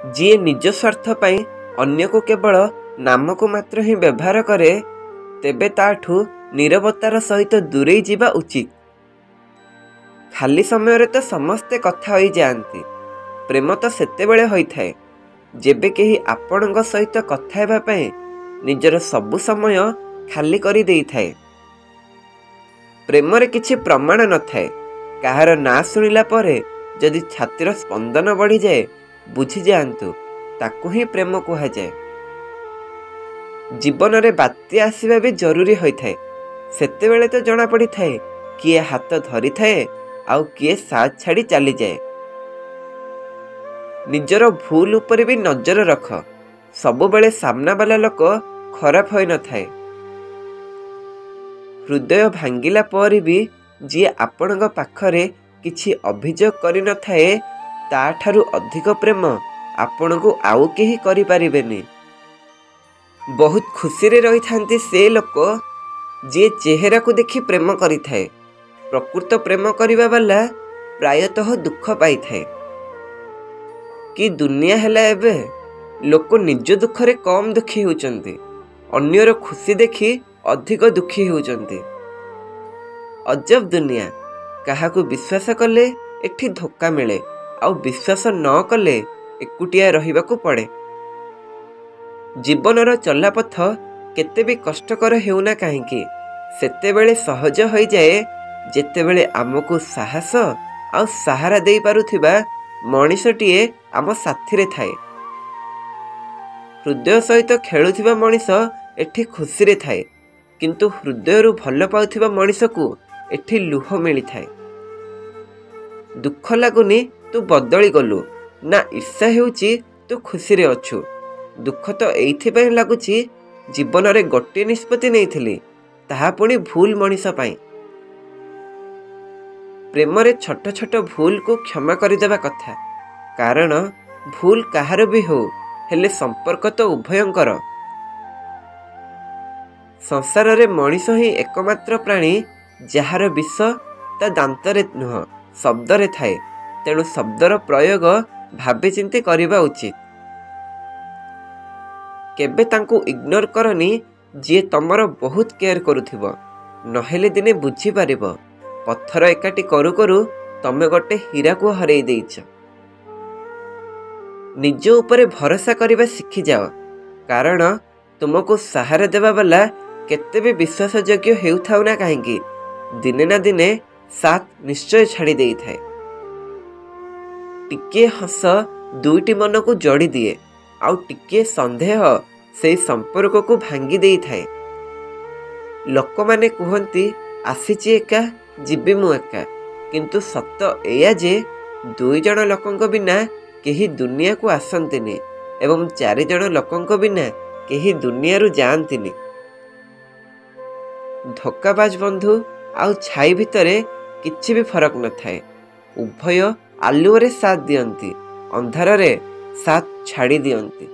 जी निज स्वार्थ पाई अन्य को केवल नाम को मात्र ही व्यवहार करे तेबे ताठू नीरवतार सहित दूरे जीवा उचित। खाली समय तो समस्ते कथा होई जाती, प्रेम तो सेतेबेले होइथाए जेबे केही आपणक सहित कथा हेबा पई निजर सबु समय खाली करी देइथाए। प्रेम रे किछि प्रमाण न थाए, कहार ना सुनिला परे जदि छातीर स्पंदन बढ़ी जाए बुझी जातु ताकू ही प्रेम कहा जाए। जीवन रे बात्या आसीबा भी जरूरी होइथाए, सेतेबेले तो जना पड़ी थाए किए हाथ धरी थाए आउ किए साथ छाड़ी चली जाए। निजर भूल ऊपर भी नजर रख, सबु बेले सामना वाला लोक खराब होई न थाए। हृदय भांगिला पर भी जी आपणक पाखरे किछि अभियोग करि न थाए ताठारु अधिक प्रेम आपण को आउ केही करि परिबेनी। बहुत खुशी रे रही थांती से लोक जे चेहरा को देखि प्रेम करि थाए। प्रकृत प्रेम करिबा वाला प्रायतः दुख पाई थाए। कि दुनिया हैला एबे लोक निज दुख रे कम दुखी होचंती, अन्यर खुशी देखि अधिक दुखी होचंती। अजब दुनिया, काहाकू विश्वास कले एठी धोखा मिले आउ विश्वास न कले एकुटिया रहिबाकू पड़े। जीवनर चलापथ केते भी कष्टकर हेउना काहेकि सेतेबेले सहज होई जाए जेतेबेले आमको साहस आउ सहारा देई पारुथिबा मनीषटीए आम साथी रे थाए। हृदय सहित खेलुथिबा मनीष एठी खुशी रे थाए, किंतु हृदय रु भल पाउथिबा मनीष को एठी लुह मिली थाए। दुख लागुनी तू बदली गलु ना ईर्षा हेउची तू खुशी रे अछु। दुख तो एइथिबे लागुची जीवन रे गोटे निष्पत्ति नेइथिली ताहा पुणी भूल मनीष पाई। प्रेम रे छोट छोट भूल को क्षमा कर देबा कथा, कारण भूल काहार भी हो हेले संपर्क तो उभयंकर। संसार रे मनीष ही एकमात्र प्राणी जार विष ता दांतरे नुह शब्द रे थाए, तेणु शब्दर प्रयोग भाबे चिंते करिबा उचित। केबे तांको इग्नोर करनी जे तमर बहुत केयर करुथिबो, नहेले दिने बुझी पारिबो पत्थर एकाटी करू करू तमे गोटे हीरा को हरई देइछ। निज ऊपर भरोसा करबा सीखी जाओ, कारण तुमको सहारा देवा वाला केते भी विश्वास योग्य हेउथाउ ना काहेकि दिने ना दिने साथ निश्चय छाड़ी देई थाए। टिके हस दुईटी मन को जोड़ी दिए, आउ टिके संदेह से संपर्क को भांगी देई थाए। लोक माने कहती आसीची एका जीवी मु एका, किंतु सत्य एया जे दुई जन लोकंक बिना केही दुनिया को आसंतिनी एवं चारि जन लोकंक बिना केही दुनिया रु जांतिनी। धोकाबाज बंधु आउ छाई भितरे किछि भी फरक न थाए, उभय आलुओ रे साथ दियंती, अंधार रे साथ छाड़ी दियंती।